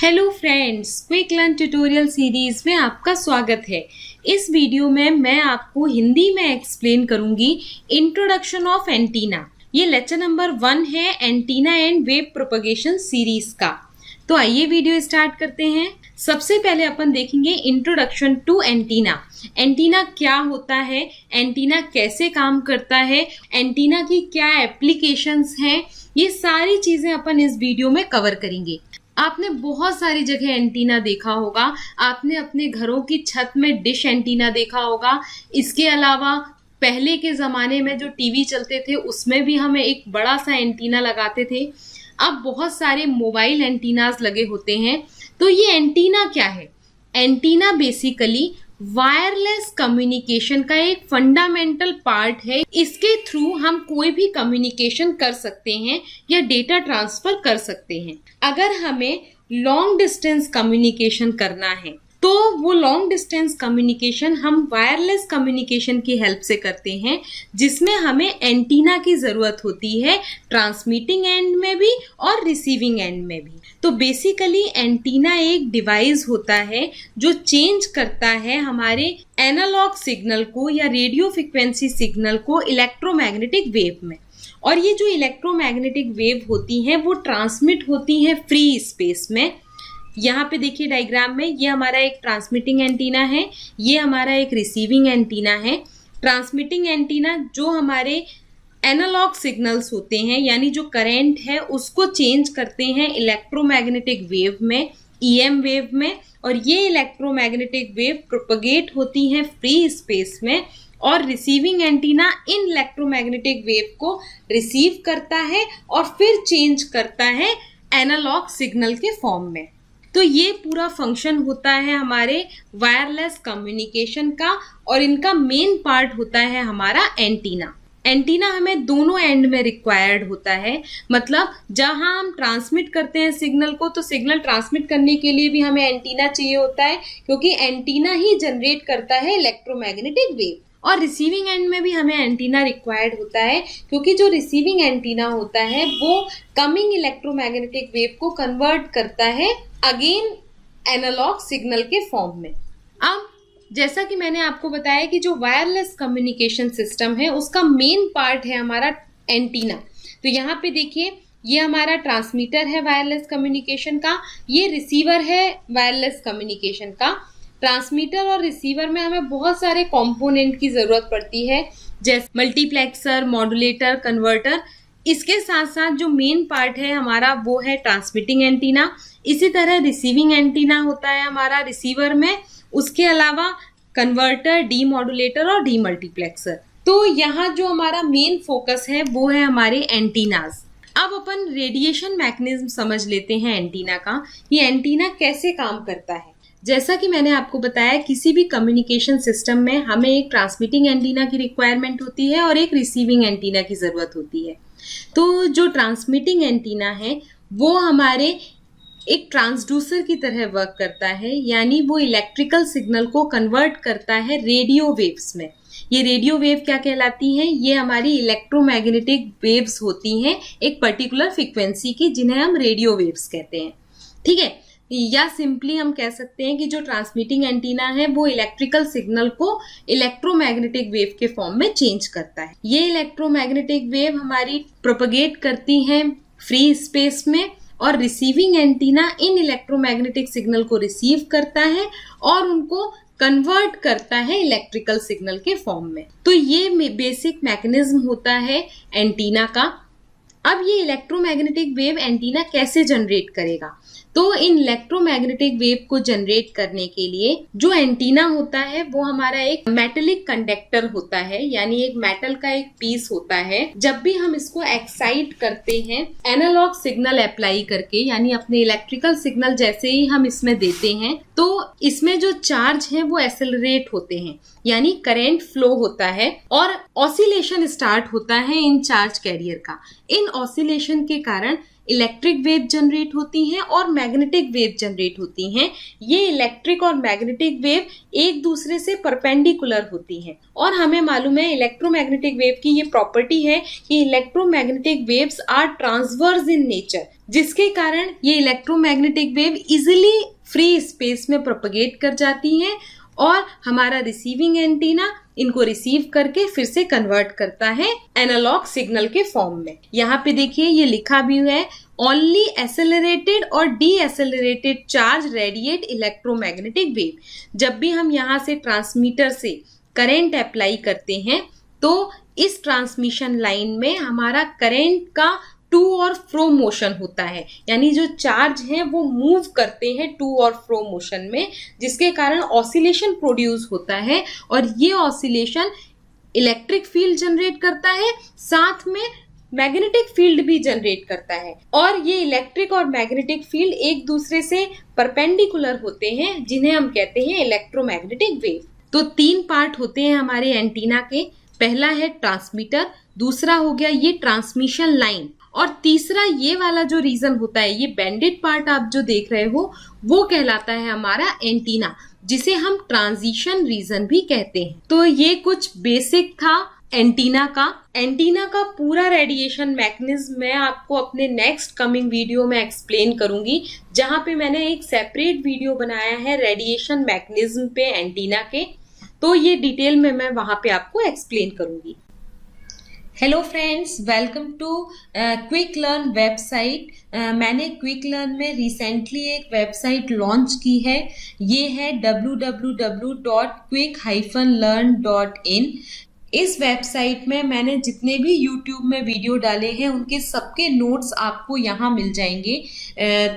Hello friends, quick learn tutorial series में आपका स्वागत है। इस वीडियो में मैं आपको हिंदी में एक्सप्लेन करूंगी इंट्रोडक्शन ऑफ एंटीना। ये लेक्चर नंबर 1 है antenna and wave propagation series का। तो आइए वीडियो स्टार्ट करते हैं। सबसे पहले अपन देखेंगे इंट्रोडक्शन टू एंटीना। एंटीना क्या होता है, एंटीना कैसे काम करता है, एंटीना की क्या एप्लीकेशंस हैं, ये सारी चीजें अपन इस वीडियो में कवर करेंगे। आपने बहुत सारी जगह एंटीना देखा होगा। आपने अपने घरों की छत में डिश एंटीना देखा होगा। इसके अलावा पहले के ज़माने में जो टीवी चलते थे उसमें भी हमें एक बड़ा सा एंटीना लगाते थे। अब बहुत सारे मोबाइल एंटीनाज लगे होते हैं। तो ये एंटीना क्या है? एंटीना बेसिकली वायरलेस कम्युनिकेशन का एक फंडामेंटल पार्ट है। इसके थ्रू हम कोई भी कम्युनिकेशन कर सकते हैं या डेटा ट्रांसफर कर सकते हैं। अगर हमें लॉन्ग डिस्टेंस कम्युनिकेशन करना है तो वो लॉन्ग डिस्टेंस कम्युनिकेशन हम वायरलेस कम्युनिकेशन की हेल्प से करते हैं, जिसमें हमें एंटीना की ज़रूरत होती है, ट्रांसमिटिंग एंड में भी और रिसीविंग एंड में भी। तो बेसिकली एंटीना एक डिवाइस होता है जो चेंज करता है हमारे एनालॉग सिग्नल को या रेडियो फ्रिक्वेंसी सिग्नल को इलेक्ट्रोमैग्नेटिक वेव में। और ये जो इलेक्ट्रोमैग्नेटिक वेव होती हैं वो ट्रांसमिट होती हैं फ्री स्पेस में। यहाँ पे देखिए डायग्राम में, ये हमारा एक ट्रांसमिटिंग एंटीना है, ये हमारा एक रिसीविंग एंटीना है। ट्रांसमिटिंग एंटीना जो हमारे एनालॉग सिग्नल्स होते हैं यानी जो करंट है उसको चेंज करते हैं इलेक्ट्रोमैग्नेटिक वेव में, ईएम वेव में। और ये इलेक्ट्रोमैग्नेटिक वेव प्रोपगेट होती हैं फ्री स्पेस में। और रिसीविंग एंटीना इन इलेक्ट्रोमैग्नेटिक वेव को रिसीव करता है और फिर चेंज करता है एनालॉग सिग्नल के फॉर्म में। तो ये पूरा फंक्शन होता है हमारे वायरलेस कम्युनिकेशन का और इनका मेन पार्ट होता है हमारा एंटीना। एंटीना हमें दोनों एंड में रिक्वायर्ड होता है। मतलब जहां हम ट्रांसमिट करते हैं सिग्नल को, तो सिग्नल ट्रांसमिट करने के लिए भी हमें एंटीना चाहिए होता है, क्योंकि एंटीना ही जनरेट करता है इलेक्ट्रोमैग्नेटिक वेव। और रिसीविंग एंड में भी हमें एंटीना रिक्वायर्ड होता है, क्योंकि जो रिसीविंग एंटीना होता है वो कमिंग इलेक्ट्रोमैग्नेटिक वेव को कन्वर्ट करता है अगेन एनालॉग सिग्नल के फॉर्म में। अब जैसा कि मैंने आपको बताया कि जो वायरलेस कम्युनिकेशन सिस्टम है उसका मेन पार्ट है हमारा एंटीना। तो यहाँ पे देखिए, ये हमारा ट्रांसमीटर है वायरलेस कम्युनिकेशन का, ये रिसीवर है वायरलेस कम्युनिकेशन का। ट्रांसमीटर और रिसीवर में हमें बहुत सारे कंपोनेंट की ज़रूरत पड़ती है, जैसे मल्टीप्लेक्सर, मॉड्यूलेटर, कन्वर्टर। इसके साथ साथ जो मेन पार्ट है हमारा वो है ट्रांसमिटिंग एंटीना। इसी तरह रिसीविंग एंटीना होता है हमारा रिसीवर में। उसके अलावा कन्वर्टर, डी मॉड्यूलेटर और डी मल्टीप्लेक्सर। तो यहाँ जो हमारा मेन फोकस है वो है हमारे एंटीनाज। अब अपन रेडिएशन मैकेनिज्म समझ लेते हैं एंटीना का। ये एंटीना कैसे काम करता है। जैसा कि मैंने आपको बताया, किसी भी कम्युनिकेशन सिस्टम में हमें एक ट्रांसमिटिंग एंटीना की रिक्वायरमेंट होती है और एक रिसीविंग एंटीना की ज़रूरत होती है। तो जो ट्रांसमिटिंग एंटीना है वो हमारे एक ट्रांसड्यूसर की तरह वर्क करता है, यानी वो इलेक्ट्रिकल सिग्नल को कन्वर्ट करता है रेडियो वेव्स में। ये रेडियो वेव क्या कहलाती हैं? ये हमारी इलेक्ट्रोमैग्नेटिक वेव्स होती हैं एक पर्टिकुलर फ्रीक्वेंसी की, जिन्हें हम रेडियो वेव्स कहते हैं। ठीक है, या सिंपली हम कह सकते हैं कि जो ट्रांसमिटिंग एंटीना है वो इलेक्ट्रिकल सिग्नल को इलेक्ट्रोमैग्नेटिक वेव के फॉर्म में चेंज करता है। ये इलेक्ट्रोमैग्नेटिक वेव हमारी प्रोपगेट करती हैं फ्री स्पेस में, और रिसीविंग एंटीना इन इलेक्ट्रोमैग्नेटिक सिग्नल को रिसीव करता है और उनको कन्वर्ट करता है इलेक्ट्रिकल सिग्नल के फॉर्म में। तो ये बेसिक मैकेनिज्म होता है एंटीना का। अब ये इलेक्ट्रोमैग्नेटिक वेव एंटीना कैसे जनरेट करेगा? तो इन इलेक्ट्रोमैग्नेटिक वेव को जनरेट करने के लिए जो एंटीना होता है वो हमारा एक मेटेलिक कंडक्टर होता है, यानी एक मेटल का एक पीस होता है। जब भी हम इसको एक्साइट करते हैं एनालॉग सिग्नल अप्लाई करके, यानी अपने इलेक्ट्रिकल सिग्नल जैसे ही हम इसमें देते हैं तो इसमें जो चार्ज है वो एक्सेलरेट होते हैं, यानी करंट फ्लो होता है और ऑसिलेशन स्टार्ट होता है इन चार्ज कैरियर का। इन ऑसिलेशन के कारण इलेक्ट्रिक वेव जनरेट होती हैं और मैग्नेटिक वेव जनरेट होती हैं। ये इलेक्ट्रिक और मैग्नेटिक वेव एक दूसरे से परपेंडिकुलर होती हैं और हमें मालूम है इलेक्ट्रोमैग्नेटिक वेव की ये प्रॉपर्टी है कि electromagnetic waves are transverse in nature, जिसके कारण ये electromagnetic wave easily free space में प्रोपगेट कर जाती हैं और हमारा रिसीविंग एंटीना इनको रिसीव करके फिर से कन्वर्ट करता है एनालॉग सिग्नल के फॉर्म में। यहाँ पे देखिए ये लिखा भी है, ओनली एसेलरेटेड और deaccelerated charge radiate electromagnetic wave. जब भी हम यहाँ से ट्रांसमीटर से करंट अप्लाई करते हैं तो इस ट्रांसमिशन लाइन में हमारा करंट का टू और फ्रो मोशन होता है, यानी जो चार्ज है वो मूव करते हैं टू और फ्रो मोशन में, जिसके कारण ऑसिलेशन प्रोड्यूस होता है और ये ऑसिलेशन इलेक्ट्रिक फील्ड जनरेट करता है, साथ में मैग्नेटिक फील्ड भी जनरेट करता है। और ये इलेक्ट्रिक और मैग्नेटिक फील्ड एक दूसरे से परपेंडिकुलर होते हैं, जिन्हें हम कहते हैं इलेक्ट्रोमैग्नेटिक वेव। तो 3 पार्ट होते हैं हमारे एंटीना के। पहला है ट्रांसमीटर, दूसरा हो गया ये ट्रांसमिशन लाइन और तीसरा ये वाला जो रीजन होता है, ये बैंडेड पार्ट आप जो देख रहे हो वो कहलाता है हमारा एंटीना, जिसे हम ट्रांजिशन रीजन भी कहते हैं। तो ये कुछ बेसिक था एंटीना का। एंटीना का पूरा रेडिएशन मैकेनिज्म मैं आपको अपने नेक्स्ट कमिंग वीडियो में एक्सप्लेन करूंगी, जहां पे मैंने एक सेपरेट वीडियो बनाया है रेडिएशन मैकेनिज्म पे एंटीना के, तो ये डिटेल में मैं वहां पे आपको एक्सप्लेन करूंगी। Hello friends, welcome to Quick Learn website. मैंने क्विक लर्न में रिसेंटली एक वेबसाइट लॉन्च की है, ये है www.quick-learn.in। इस वेबसाइट में मैंने जितने भी YouTube में वीडियो डाले हैं उनके सबके नोट्स आपको यहाँ मिल जाएंगे।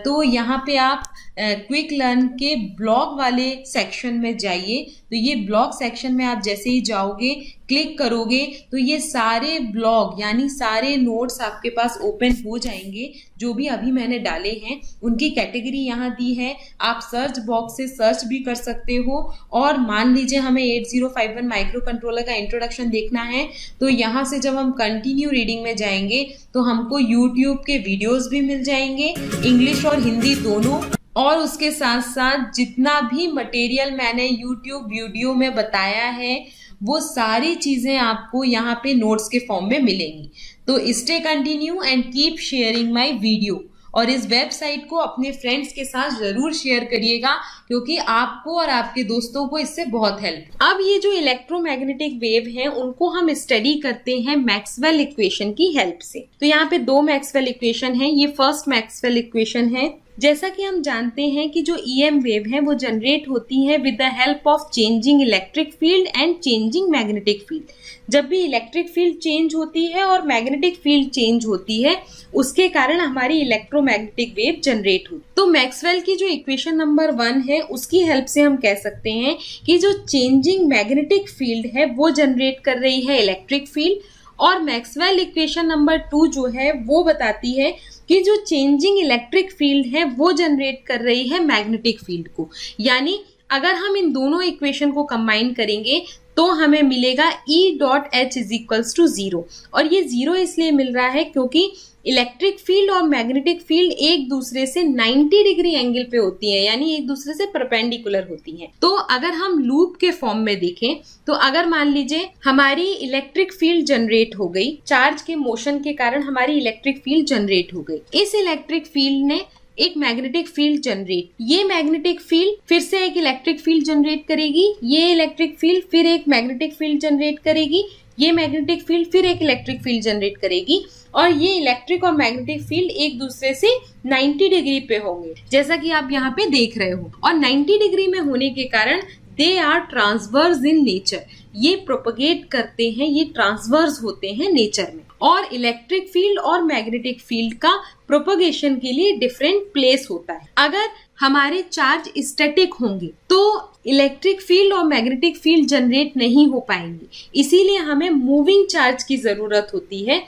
तो यहाँ पे आप क्विक लर्न के ब्लॉग वाले सेक्शन में जाइए। तो ये ब्लॉग सेक्शन में आप जैसे ही जाओगे, क्लिक करोगे तो ये सारे ब्लॉग यानी सारे नोट्स आपके पास ओपन हो जाएंगे, जो भी अभी मैंने डाले हैं। उनकी कैटेगरी यहाँ दी है, आप सर्च बॉक्स से सर्च भी कर सकते हो। और मान लीजिए हमें 8051 माइक्रो कंट्रोलर का इंट्रोडक्शन देखना है, तो यहाँ से जब हम कंटिन्यू रीडिंग में जाएंगे तो हमको यूट्यूब के वीडियोस भी मिल जाएंगे, इंग्लिश और हिंदी दोनों। और उसके साथ साथ जितना भी मटेरियल मैंने यूट्यूब वीडियो में बताया है वो सारी चीजें आपको यहाँ पे नोट्स के फॉर्म में मिलेंगी। तो stay continue and keep sharing my video. और इस वेबसाइट को अपने फ्रेंड्स के साथ जरूर शेयर करिएगा, क्योंकि आपको और आपके दोस्तों को इससे बहुत हेल्प। अब ये जो इलेक्ट्रोमैग्नेटिक वेव हैं उनको हम स्टडी करते हैं मैक्सवेल इक्वेशन की हेल्प से। तो यहाँ पे 2 मैक्सवेल इक्वेशन है। ये फर्स्ट मैक्सवेल इक्वेशन है। जैसा कि हम जानते हैं कि जो EM वेव है वो जनरेट होती है with the help of changing electric field and changing magnetic field. जब भी इलेक्ट्रिक फील्ड चेंज होती है और मैग्नेटिक फील्ड चेंज होती है, उसके कारण हमारी इलेक्ट्रोमैग्नेटिक वेव जनरेट होती है। तो मैक्सवेल की जो इक्वेशन नंबर 1 है उसकी हेल्प से हम कह सकते हैं कि जो चेंजिंग मैग्नेटिक फील्ड है वो जनरेट कर रही है इलेक्ट्रिक फील्ड, और मैक्सवेल इक्वेशन नंबर 2 जो है वो बताती है कि जो चेंजिंग इलेक्ट्रिक फील्ड है वो जनरेट कर रही है मैग्नेटिक फील्ड को। यानी अगर हम इन दोनों इक्वेशन को कंबाइन करेंगे तो हमें मिलेगा E.H = 0। और ये 0 इसलिए मिल रहा है क्योंकि इलेक्ट्रिक फील्ड और मैग्नेटिक फील्ड एक दूसरे से 90 डिग्री एंगल पे होती है, यानी एक दूसरे से परपेंडिकुलर होती हैं। तो अगर हम लूप के फॉर्म में देखें तो अगर मान लीजिए हमारी इलेक्ट्रिक फील्ड जनरेट हो गई, चार्ज के मोशन के कारण हमारी इलेक्ट्रिक फील्ड जनरेट हो गई, इस इलेक्ट्रिक फील्ड ने एक मैग्नेटिक फील्ड जनरेट, ये मैग्नेटिक फील्ड फिर से एक इलेक्ट्रिक फील्ड जनरेट करेगी, ये इलेक्ट्रिक फील्ड फिर एक मैग्नेटिक फील्ड जनरेट करेगी, ये मैग्नेटिक फील्ड फिर एक इलेक्ट्रिक फील्ड जनरेट करेगी, और ये इलेक्ट्रिक और मैग्नेटिक फील्ड एक दूसरे से 90 डिग्री पे होंगे, जैसा कि आप यहाँ पे देख रहे हो। और 90 डिग्री में होने के कारण they are transverse in nature, ये प्रोपगेट करते हैं, ये ट्रांसवर्स होते हैं नेचर में। और इलेक्ट्रिक फील्ड और मैग्नेटिक फील्ड का प्रोपगेशन के लिए डिफरेंट प्लेस होता है। अगर हमारे चार्ज स्टैटिक होंगे तो इलेक्ट्रिक फील्ड और मैग्नेटिक फील्ड जनरेट नहीं हो पाएंगे, इसीलिए हमें मूविंग चार्ज की जरूरत होती है।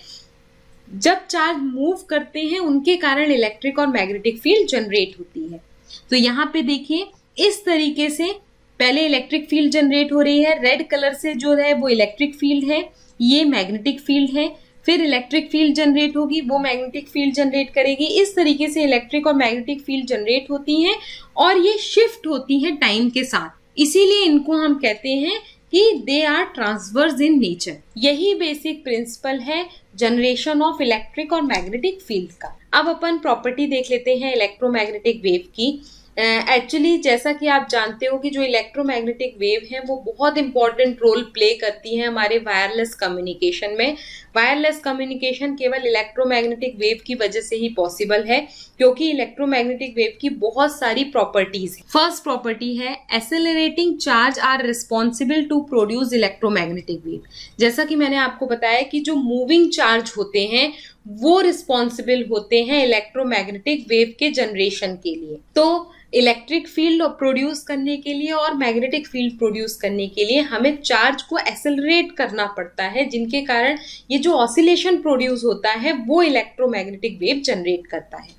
जब चार्ज मूव करते हैं उनके कारण इलेक्ट्रिक और मैग्नेटिक फील्ड जनरेट होती है। तो यहाँ पे देखिए इस तरीके से पहले इलेक्ट्रिक फील्ड जनरेट हो रही है, रेड कलर से जो है वो इलेक्ट्रिक फील्ड है, ये मैग्नेटिक फील्ड है। फिर इलेक्ट्रिक फील्ड जनरेट होगी, वो मैग्नेटिक फील्ड जनरेट करेगी। इस तरीके से इलेक्ट्रिक और मैग्नेटिक फील्ड जनरेट होती हैं और ये शिफ्ट होती हैं टाइम के साथ, इसीलिए इनको हम कहते हैं कि they are transverse in nature. यही बेसिक प्रिंसिपल है जनरेशन ऑफ इलेक्ट्रिक और मैग्नेटिक फील्ड का। अब अपन प्रॉपर्टी देख लेते हैं इलेक्ट्रोमैग्नेटिक वेव की। एक्चुअली जैसा कि आप जानते हो कि जो इलेक्ट्रोमैग्नेटिक वेव है वो बहुत इंपॉर्टेंट रोल प्ले करती है हमारे वायरलेस कम्युनिकेशन में। वायरलेस कम्युनिकेशन केवल इलेक्ट्रोमैग्नेटिक वेव की वजह से ही पॉसिबल है, क्योंकि इलेक्ट्रोमैग्नेटिक वेव की बहुत सारी प्रॉपर्टीज है। फर्स्ट प्रॉपर्टी है accelerating charge are responsible to produce electromagnetic wave. जैसा कि मैंने आपको बताया कि जो मूविंग चार्ज होते हैं वो रिस्पॉन्सिबल होते हैं इलेक्ट्रोमैग्नेटिक वेव के जनरेशन के लिए। तो इलेक्ट्रिक फील्ड प्रोड्यूस करने के लिए और मैग्नेटिक फील्ड प्रोड्यूस करने के लिए हमें चार्ज को एक्सेलरेट करना पड़ता है, जिनके कारण ये जो ऑसिलेशन प्रोड्यूस होता है वो इलेक्ट्रोमैग्नेटिक वेव जनरेट करता है।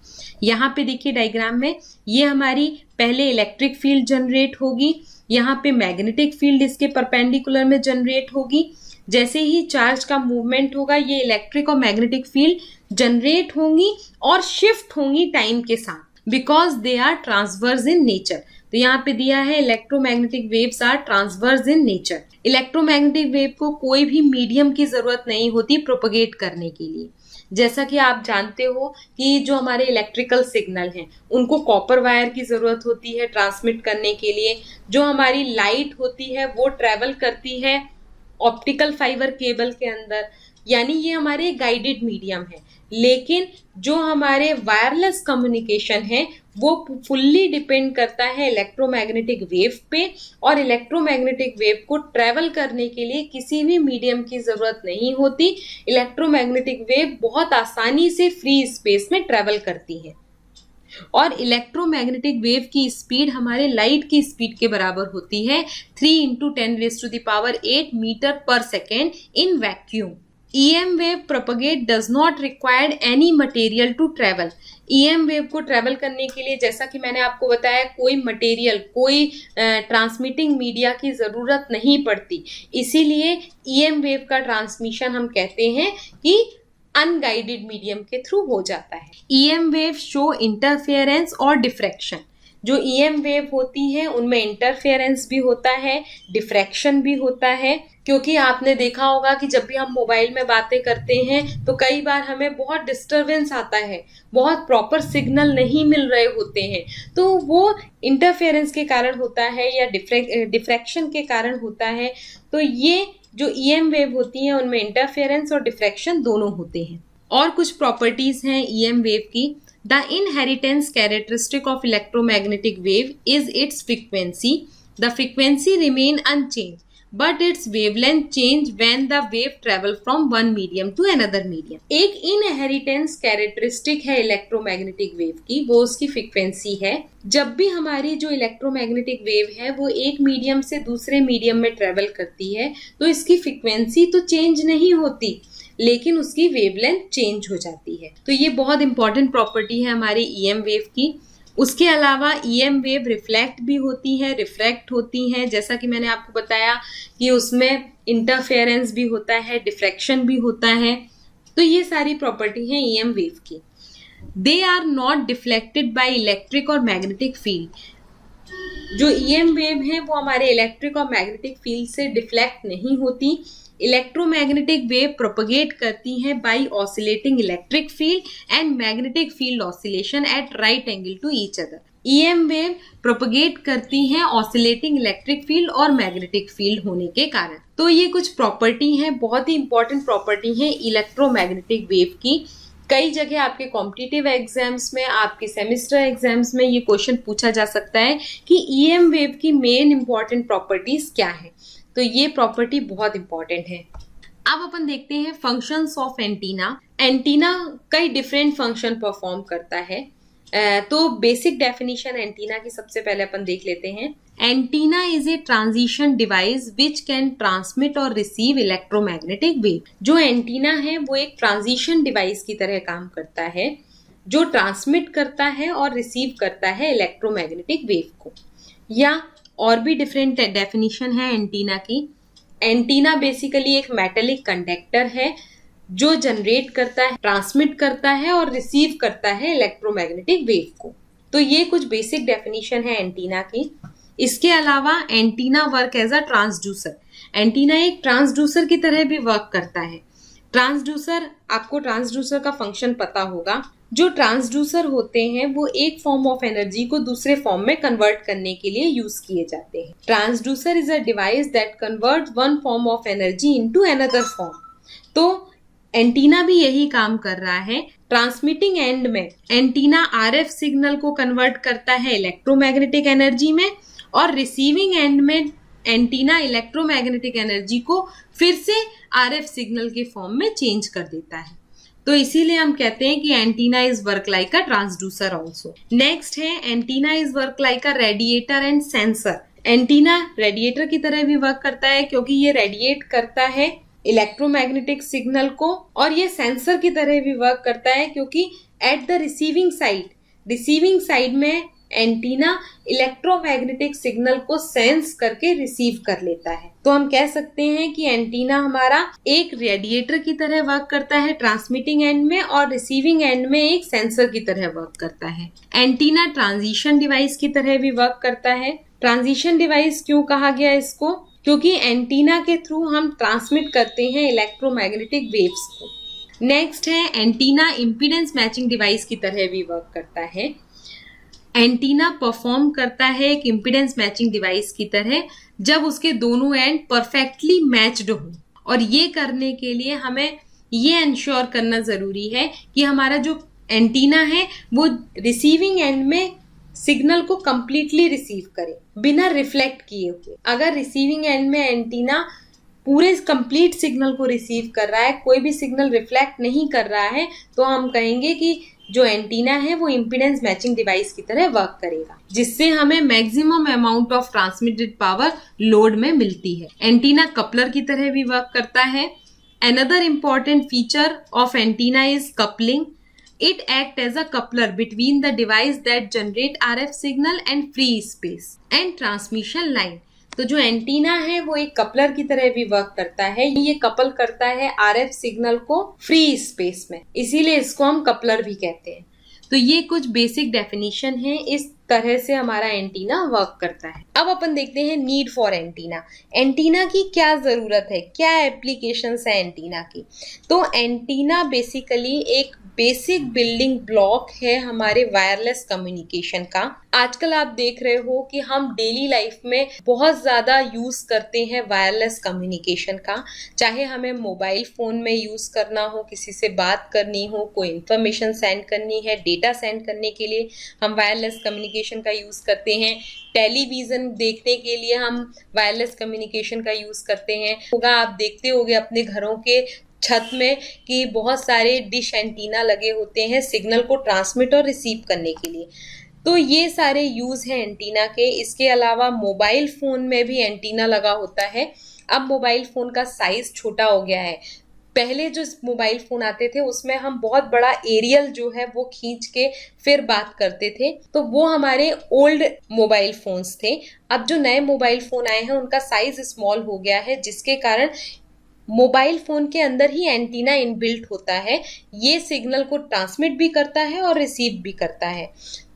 यहाँ पे देखिए डायग्राम में, ये हमारी पहले इलेक्ट्रिक फील्ड जनरेट होगी, यहाँ पे मैग्नेटिक फील्ड इसके परपेंडिकुलर में जनरेट होगी। जैसे ही चार्ज का मूवमेंट होगा ये इलेक्ट्रिक और मैग्नेटिक फील्ड जनरेट होंगी और शिफ्ट होंगी टाइम के साथ, because they are transverse in nature. तो यहाँ पे दिया है electromagnetic waves are transverse in nature. Electromagnetic wave को कोई भी मीडियम की जरूरत नहीं होती प्रोपगेट करने के लिए। जैसा कि आप जानते हो कि जो हमारे इलेक्ट्रिकल सिग्नल हैं उनको कॉपर वायर की जरूरत होती है ट्रांसमिट करने के लिए। जो हमारी लाइट होती है वो ट्रेवल करती है ऑप्टिकल फाइबर केबल के अंदर, यानी ये हमारे गाइडेड मीडियम है। लेकिन जो हमारे वायरलेस कम्युनिकेशन है वो फुल्ली डिपेंड करता है इलेक्ट्रोमैग्नेटिक वेव पे, और इलेक्ट्रोमैग्नेटिक वेव को ट्रेवल करने के लिए किसी भी मीडियम की जरूरत नहीं होती। इलेक्ट्रोमैग्नेटिक वेव बहुत आसानी से फ्री स्पेस में ट्रेवल करती है और इलेक्ट्रोमैग्नेटिक वेव की स्पीड हमारे लाइट की स्पीड के बराबर होती है 3 × 10⁸ मीटर पर second in vacuum. EM wave propagate does not require any material to travel। EM wave को ट्रेवल करने के लिए, जैसा कि मैंने आपको बताया, कोई मटेरियल, कोई ट्रांसमिटिंग मीडिया की जरूरत नहीं पड़ती। इसीलिए EM वेव का ट्रांसमिशन हम कहते हैं कि अनगाइडेड मीडियम के थ्रू हो जाता है। EM वेव शो इंटरफेरेंस और डिफ्रैक्शन। जो EM वेव होती है उनमें इंटरफेरेंस भी होता है, डिफ्रैक्शन भी होता है। क्योंकि आपने देखा होगा कि जब भी हम मोबाइल में बातें करते हैं तो कई बार हमें बहुत डिस्टरबेंस आता है, बहुत प्रॉपर सिग्नल नहीं मिल रहे होते हैं, तो वो इंटरफेरेंस के कारण होता है या डिफ्रैक्शन के कारण होता है। तो ये जो EM वेव होती हैं उनमें इंटरफेरेंस और डिफ्रैक्शन दोनों होते हैं। और कुछ प्रॉपर्टीज हैं EM वेव की। The inheritance characteristic of electromagnetic wave is its frequency. The frequency remain unchange but its wavelength change when the wave travel from one medium to another medium। एक inheritance characteristic है electromagnetic wave की, वो उसकी frequency है। जब भी हमारी जो इलेक्ट्रोमैग्नेटिक वेव है वो एक मीडियम से दूसरे मीडियम में ट्रेवल करती है तो इसकी फ्रीक्वेंसी तो चेंज नहीं होती, लेकिन उसकी वेवलेंथ चेंज हो जाती है। तो ये बहुत इंपॉर्टेंट प्रॉपर्टी है हमारी EM वेव की। उसके अलावा EM वेव रिफ्लेक्ट भी होती है, रिफ्रैक्ट होती हैं। जैसा कि मैंने आपको बताया कि उसमें इंटरफेरेंस भी होता है, डिफ्रैक्शन भी होता है। तो ये सारी प्रॉपर्टी हैं EM वेव की। They are not deflected by electric और मैग्नेटिक फील्ड। जो EM वेव है वो हमारे इलेक्ट्रिक और मैग्नेटिक फील्ड से डिफ्लेक्ट नहीं होती। इलेक्ट्रोमैग्नेटिक वेव प्रोपगेट करती हैं by oscillating electric field and magnetic field oscillation at right angle to each other. EM wave propagate करती हैं ऑसिलेटिंग इलेक्ट्रिक फील्ड और मैग्नेटिक फील्ड होने के कारण। तो ये कुछ प्रॉपर्टी हैं, बहुत ही इंपॉर्टेंट प्रॉपर्टी हैं इलेक्ट्रोमैग्नेटिक वेव की। कई जगह आपके कॉम्पिटिटिव एग्जाम्स में, आपके सेमेस्टर एग्जाम्स में ये क्वेश्चन पूछा जा सकता है कि EM वेव की मेन इंपॉर्टेंट प्रॉपर्टीज क्या है। तो ये प्रॉपर्टी बहुत इंपॉर्टेंट है। अब अपन देखते हैं फंक्शंस ऑफ एंटीना। एंटीना कई डिफरेंट फंक्शन परफॉर्म करता है। तो बेसिक डेफिनेशन एंटीना की सबसे पहले अपन देख लेते हैं। Antenna is a transition device which can transmit और रिसीव इलेक्ट्रोमैग्नेटिक वेव। जो एंटीना है वो एक ट्रांजिशन डिवाइस की तरह काम करता है, जो ट्रांसमिट करता है और रिसीव करता है इलेक्ट्रोमैग्नेटिक वेव को। या और भी डिफरेंट डेफिनेशन है एंटीना की। एंटीना बेसिकली एक मेटेलिक कंडक्टर है जो जनरेट करता है, ट्रांसमिट करता है और रिसीव करता है इलेक्ट्रोमैग्नेटिक वेव को। तो ये कुछ बेसिक डेफिनेशन है एंटीना की। इसके अलावा antenna work as a transducer. Antenna एक ट्रांसड्यूसर की तरह भी वर्क करता है। ट्रांसड्यूसर, आपको ट्रांसड्यूसर का फंक्शन पता होगा। जो ट्रांसड्यूसर होते हैं वो एक फॉर्म ऑफ एनर्जी को दूसरे फॉर्म में कन्वर्ट करने के लिए यूज किए जाते हैं। Transducer is a device that convert one form of energy into another form. तो एंटीना भी यही काम कर रहा है। ट्रांसमिटिंग एंड में एंटीना आरएफ सिग्नल को कन्वर्ट करता है इलेक्ट्रोमैग्नेटिक एनर्जी में, और रिसीविंग एंड में एंटीना इलेक्ट्रोमैग्नेटिक एनर्जी को फिर से आरएफ सिग्नल के फॉर्म में चेंज कर देता है। तो इसीलिए हम कहते हैं कि antenna is work like a transducer also. Next है antenna is work like a radiator and sensor. Antenna radiator की तरह भी वर्क करता है क्योंकि ये रेडिएट करता है इलेक्ट्रोमैग्नेटिक सिग्नल को, और ये सेंसर की तरह भी वर्क करता है क्योंकि एट द रिसीविंग साइड में एंटीना इलेक्ट्रोमैग्नेटिक सिग्नल को सेंस करके रिसीव कर लेता है। तो हम कह सकते हैं कि एंटीना हमारा एक रेडिएटर की तरह वर्क करता है ट्रांसमिटिंग एंड में, और रिसीविंग एंड में एक सेंसर की तरह वर्क करता है। एंटीना ट्रांजिशन डिवाइस की तरह भी वर्क करता है। ट्रांजिशन डिवाइस क्यों कहा गया इसको? क्योंकि एंटीना के थ्रू हम ट्रांसमिट करते हैं इलेक्ट्रोमैग्नेटिक वेव्स को। नेक्स्ट है एंटीना इम्पीडेंस मैचिंग डिवाइस की तरह भी वर्क करता है। एंटीना परफॉर्म करता है एक इम्पीडेंस मैचिंग डिवाइस की तरह जब उसके दोनों एंड परफेक्टली मैच्ड हो, और ये करने के लिए हमें ये इंश्योर करना जरूरी है कि हमारा जो एंटीना है वो रिसीविंग एंड में सिग्नल को कंप्लीटली रिसीव करे बिना रिफ्लेक्ट किए हुए। अगर रिसीविंग एंड में एंटीना पूरे कंप्लीट सिग्नल को रिसीव कर रहा है, कोई भी सिग्नल रिफ्लेक्ट नहीं कर रहा है, तो हम कहेंगे कि जो एंटीना है वो इम्पीडेंस मैचिंग डिवाइस की तरह वर्क करेगा, जिससे हमें maximum amount of transmitted power load में मिलती है। एंटीना कपलर की तरह भी वर्क करता है। Another important feature of antenna is coupling. It acts as a coupler between the device that generate RF signal and free space and transmission line. तो जो एंटीना है वो एक कपलर की तरह भी वर्क करता है। ये कपल करता है आरएफ सिग्नल को फ्री स्पेस में, इसीलिए इसको हम कपलर भी कहते हैं। तो ये कुछ बेसिक डेफिनेशन है, इस तरह से हमारा एंटीना वर्क करता है। अब अपन देखते हैं नीड फॉर एंटीना। एंटीना की क्या जरूरत है, क्या एप्लीकेशंस है एंटीना की। तो एंटीना बेसिकली एक बेसिक बिल्डिंग ब्लॉक है हमारे वायरलेस कम्युनिकेशन का। आजकल आप देख रहे हो कि हम डेली लाइफ में बहुत ज़्यादा यूज़ करते हैं वायरलेस कम्युनिकेशन का, चाहे हमें मोबाइल फ़ोन में यूज़ करना हो, किसी से बात करनी हो, कोई इन्फॉर्मेशन सेंड करनी है, डेटा सेंड करने के लिए हम वायरलेस कम्युनिकेशन का यूज़ करते हैं, टेलीविज़न देखने के लिए हम वायरलेस कम्युनिकेशन का यूज़ करते हैं। होगा आप देखते होंगे अपने घरों के छत में कि बहुत सारे डिश एंटीना लगे होते हैं सिग्नल को ट्रांसमिट और रिसीव करने के लिए। तो ये सारे यूज़ हैं एंटीना के। इसके अलावा मोबाइल फ़ोन में भी एंटीना लगा होता है। अब मोबाइल फ़ोन का साइज़ छोटा हो गया है। पहले जो मोबाइल फ़ोन आते थे उसमें हम बहुत बड़ा एरियल जो है वो खींच के फिर बात करते थे, तो वो हमारे ओल्ड मोबाइल फ़ोन्स थे। अब जो नए मोबाइल फ़ोन आए हैं उनका साइज़ स्मॉल हो गया है, जिसके कारण मोबाइल फ़ोन के अंदर ही एंटीना इनबिल्ट होता है। ये सिग्नल को ट्रांसमिट भी करता है और रिसीव भी करता है।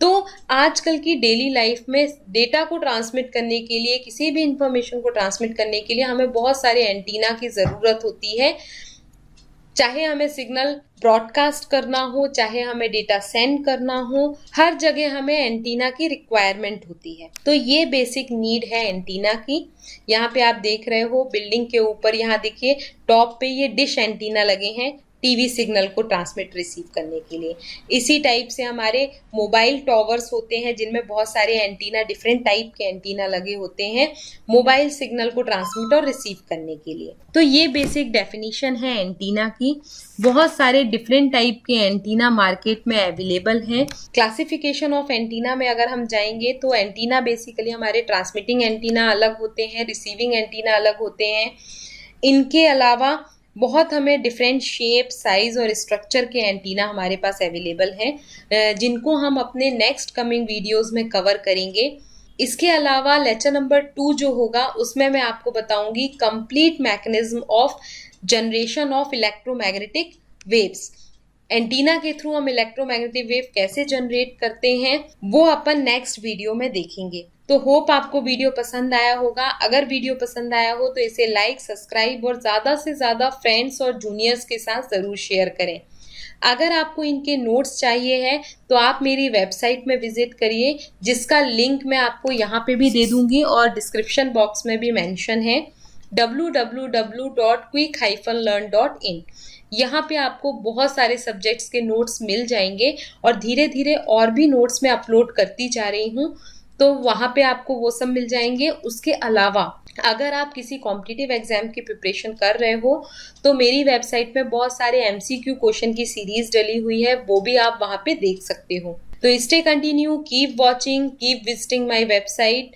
तो आजकल की डेली लाइफ में डेटा को ट्रांसमिट करने के लिए, किसी भी इंफॉर्मेशन को ट्रांसमिट करने के लिए हमें बहुत सारे एंटीना की ज़रूरत होती है। चाहे हमें सिग्नल ब्रॉडकास्ट करना हो, चाहे हमें डेटा सेंड करना हो, हर जगह हमें एंटीना की रिक्वायरमेंट होती है। तो ये बेसिक नीड है एंटीना की। यहाँ पे आप देख रहे हो बिल्डिंग के ऊपर, यहाँ देखिए टॉप पे ये डिश एंटीना लगे हैं टीवी सिग्नल को ट्रांसमिट रिसीव करने के लिए। इसी टाइप से हमारे मोबाइल टॉवर्स होते हैं जिनमें बहुत सारे एंटीना, डिफरेंट टाइप के एंटीना लगे होते हैं मोबाइल सिग्नल को ट्रांसमिट और रिसीव करने के लिए। तो ये बेसिक डेफिनेशन है एंटीना की। बहुत सारे डिफरेंट टाइप के एंटीना मार्केट में अवेलेबल हैं। क्लासिफिकेशन ऑफ एंटीना में अगर हम जाएंगे तो एंटीना बेसिकली हमारे ट्रांसमिटिंग एंटीना अलग होते हैं, रिसीविंग एंटीना अलग होते हैं। इनके अलावा बहुत हमें डिफरेंट शेप, साइज़ और स्ट्रक्चर के एंटीना हमारे पास अवेलेबल हैं, जिनको हम अपने नेक्स्ट कमिंग वीडियोस में कवर करेंगे। इसके अलावा लेक्चर नंबर 2 जो होगा उसमें मैं आपको बताऊंगी complete mechanism of generation of electromagnetic waves. Antenna के थ्रू हम इलेक्ट्रोमैग्नेटिक वेव कैसे जनरेट करते हैं वो अपन नेक्स्ट वीडियो में देखेंगे। तो होप आपको वीडियो पसंद आया होगा। अगर वीडियो पसंद आया हो तो इसे लाइक, सब्सक्राइब और ज़्यादा से ज़्यादा फ्रेंड्स और जूनियर्स के साथ ज़रूर शेयर करें। अगर आपको इनके नोट्स चाहिए है तो आप मेरी वेबसाइट में विजिट करिए, जिसका लिंक मैं आपको यहाँ पे भी दे दूंगी और डिस्क्रिप्शन बॉक्स में भी मेंशन है, www.quick-learn.in। यहाँ पे आपको बहुत सारे सब्जेक्ट्स के नोट्स मिल जाएंगे और धीरे धीरे और भी नोट्स मैं अपलोड करती जा रही हूँ, तो वहाँ पे आपको वो सब मिल जाएंगे। उसके अलावा अगर आप किसी कॉम्पिटिटिव एग्जाम की प्रिपरेशन कर रहे हो तो मेरी वेबसाइट में बहुत सारे MCQ क्वेश्चन की सीरीज डली हुई है, वो भी आप वहाँ पे देख सकते हो। तो stay continue, keep watching, keep visiting my website.